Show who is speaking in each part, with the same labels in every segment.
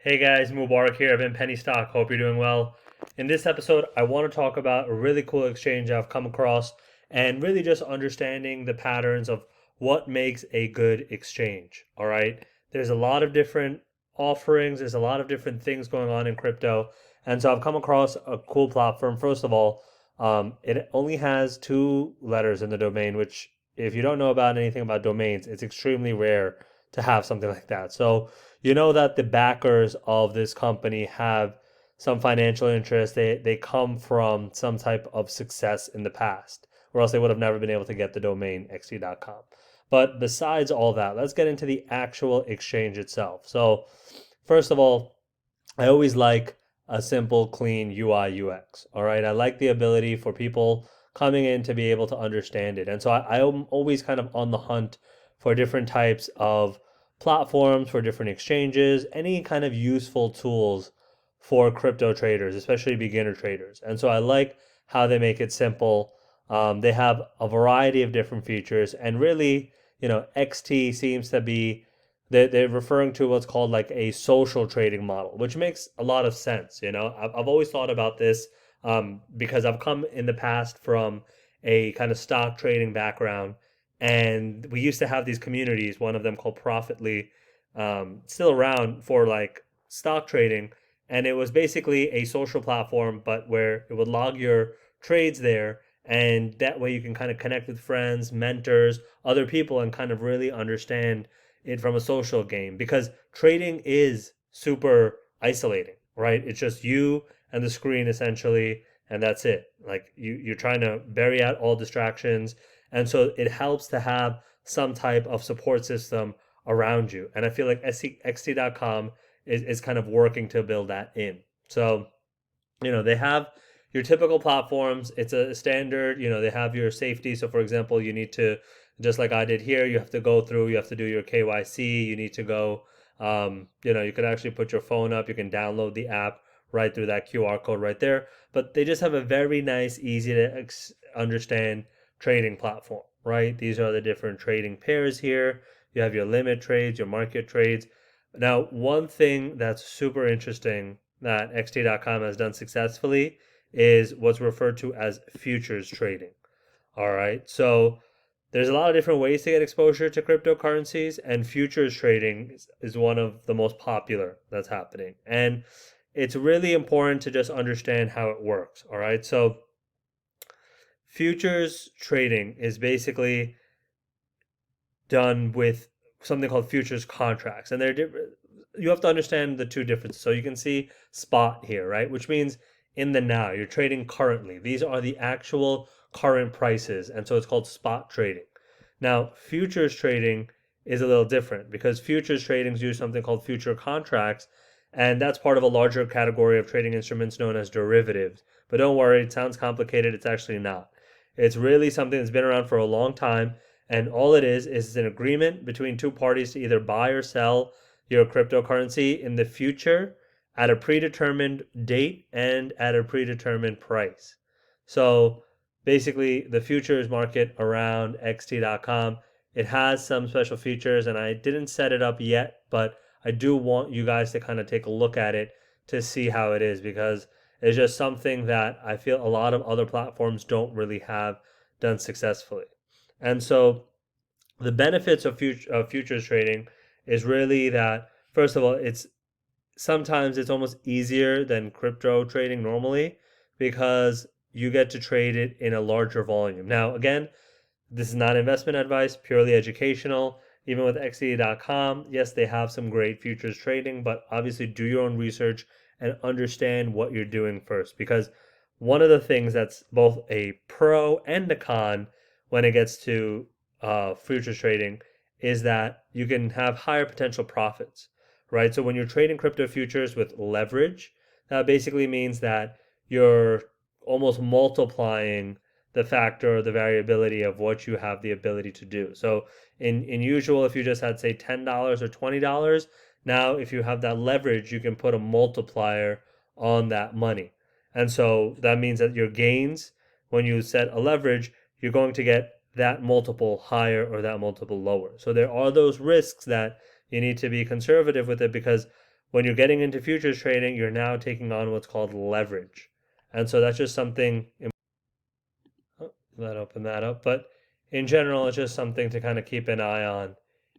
Speaker 1: Hey guys, Mubarak here. I've been Penny Stock. Hope you're doing well. In this episode, I want to talk about a really cool exchange I've come across and really just understanding the patterns of what makes a good exchange. All right. There's a lot of different offerings, there's a lot of different things going on in crypto. And so I've come across a cool platform. First of all, it only has two letters in the domain, which, if you don't know about anything about domains, it's extremely rare to have something like that. So, you know that the backers of this company have some financial interest. They come from some type of success in the past, or else they would have never been able to get the domain xt.com. But besides all that, let's get into the actual exchange itself. So, first of all, I always like a simple, clean UI UX. All right. I like the ability for people coming in to be able to understand it. And so I am always kind of on the hunt for different types of platforms, for different exchanges, any kind of useful tools for crypto traders, especially beginner traders. And so I like how they make it simple. They have a variety of different features, and really, XT seems to be they're referring to what's called like a social trading model, which makes a lot of sense. I've always thought about this because I've come in the past from a kind of stock trading background, and we used to have these communities. One of them called Profitly, still around for like stock trading, and it was basically a social platform, but where it would log your trades there, and that way you can kind of connect with friends, mentors, other people, and kind of really understand it from a social game, because trading is super isolating, right? It's just you and the screen essentially, and that's it. Like you're trying to bury out all distractions, and so it helps to have some type of support system around you. And I feel like xt.com is kind of working to build that in. So, they have your typical platforms. It's a standard. They have your safety. So, for example, you need to, just like I did here, you have to go through, you have to do your KYC. You need to go, you can actually put your phone up. You can download the app right through that QR code right there. But they just have a very nice, easy to understand trading platform, right? These are the different trading pairs here. You have your limit trades, your market trades. Now, one thing that's super interesting that XT.com has done successfully is what's referred to as futures trading. All right. So there's a lot of different ways to get exposure to cryptocurrencies, and futures trading is one of the most popular that's happening. And it's really important to just understand how it works. All right. So futures trading is basically done with something called futures contracts, and they're different. You have to understand the two differences. So you can see spot here, right? Which means in the now, you're trading currently. These are the actual current prices, and so it's called spot trading. Now, futures trading is a little different because futures trading use something called future contracts, and that's part of a larger category of trading instruments known as derivatives. But don't worry, it sounds complicated. It's actually not. It's really something that's been around for a long time, and all it is an agreement between two parties to either buy or sell your cryptocurrency in the future at a predetermined date and at a predetermined price. So basically, the futures market around xt.com, it has some special features, and I didn't set it up yet, but I do want you guys to kind of take a look at it to see how it is, because it's just something that I feel a lot of other platforms don't really have done successfully. And so the benefits of futures trading is really that, first of all, it's almost easier than crypto trading normally, because you get to trade it in a larger volume. Now, again, this is not investment advice, purely educational. Even with XE.com, yes, they have some great futures trading, but obviously do your own research and understand what you're doing first. Because one of the things that's both a pro and a con when it gets to futures trading is that you can have higher potential profits, right? So when you're trading crypto futures with leverage, that basically means that you're almost multiplying the factor or the variability of what you have the ability to do. So in usual, if you just had say $10 or $20, now if you have that leverage, you can put a multiplier on that money. And so that means that your gains, when you set a leverage, you're going to get that multiple higher or that multiple lower. So there are those risks that you need to be conservative with it, because when you're getting into futures trading, you're now taking on what's called leverage. And so that's just something, let open that up. But in general, it's just something to kind of keep an eye on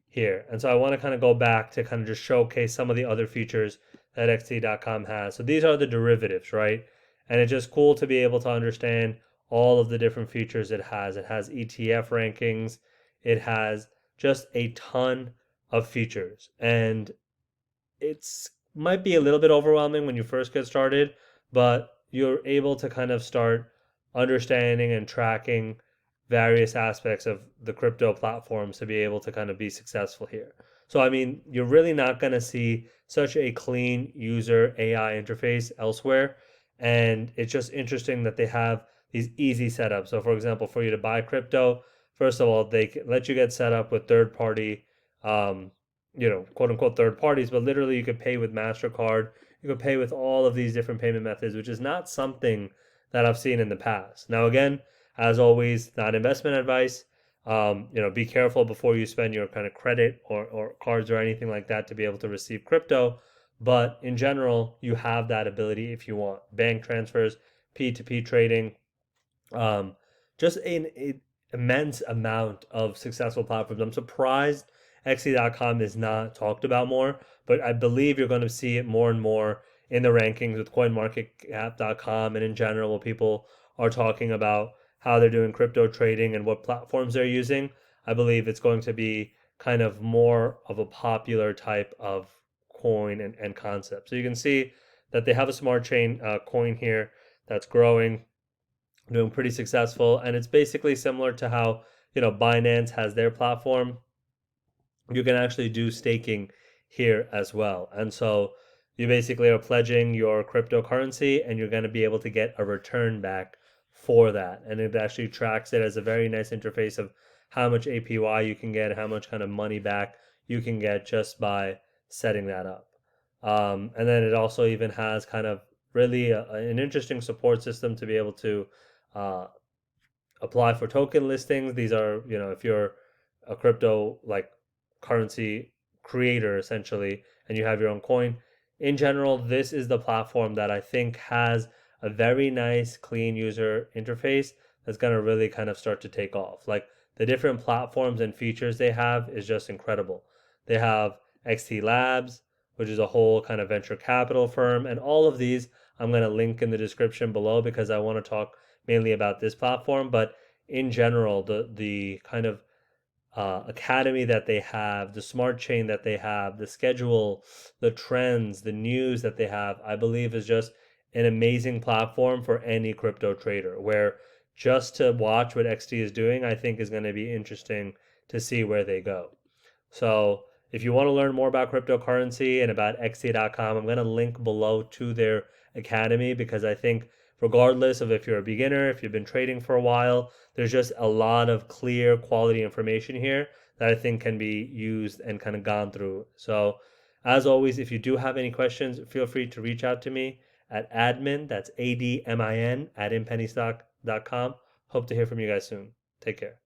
Speaker 1: here. And so I want to kind of go back to kind of just showcase some of the other features that XT.com has. So these are the derivatives, right? And it's just cool to be able to understand all of the different features it has. It has ETF rankings. It has just a ton of features. And it's might be a little bit overwhelming when you first get started, but you're able to kind of start understanding and tracking various aspects of the crypto platforms to be able to kind of be successful here. So, I mean, you're really not going to see such a clean user AI interface elsewhere. And it's just interesting that they have these easy setups. So, for example, for you to buy crypto, first of all, they let you get set up with third party, quote unquote third parties, but literally you could pay with MasterCard. You could pay with all of these different payment methods, which is not something that I've seen in the past. Now, again, as always, not investment advice. Be careful before you spend your kind of credit or cards or anything like that to be able to receive crypto. But in general, you have that ability if you want. Bank transfers, P2P trading, just an immense amount of successful platforms. I'm surprised XT.com is not talked about more, but I believe you're going to see it more and more in the rankings with CoinMarketCap.com and in general, when people are talking about how they're doing crypto trading and what platforms they're using. I believe it's going to be kind of more of a popular type of coin and concept. So you can see that they have a smart chain coin here that's growing, doing pretty successful, and it's basically similar to how Binance has their platform. You can actually do staking here as well. And so you basically are pledging your cryptocurrency and you're going to be able to get a return back for that. And it actually tracks it as a very nice interface of how much APY you can get, how much kind of money back you can get just by setting that up. And then it also even has kind of really an interesting support system to be able to apply for token listings. These are, if you're a crypto like currency creator essentially and you have your own coin, in general, this is the platform that I think has a very nice clean user interface that's going to really kind of start to take off. Like the different platforms and features they have is just incredible. They have XT Labs, which is a whole kind of venture capital firm, and all of these I'm going to link in the description below because I want to talk mainly about this platform. But in general, the kind of academy that they have, the smart chain that they have, the schedule, the trends, the news that they have, I believe is just an amazing platform for any crypto trader. Where just to watch what XT is doing, I think is going to be interesting to see where they go. So if you want to learn more about cryptocurrency and about XT.com, I'm going to link below to their academy because I think regardless of if you're a beginner, if you've been trading for a while, there's just a lot of clear quality information here that I think can be used and kind of gone through. So as always, if you do have any questions, feel free to reach out to me at admin, that's ADMIN, at inpennystock.com. Hope to hear from you guys soon. Take care.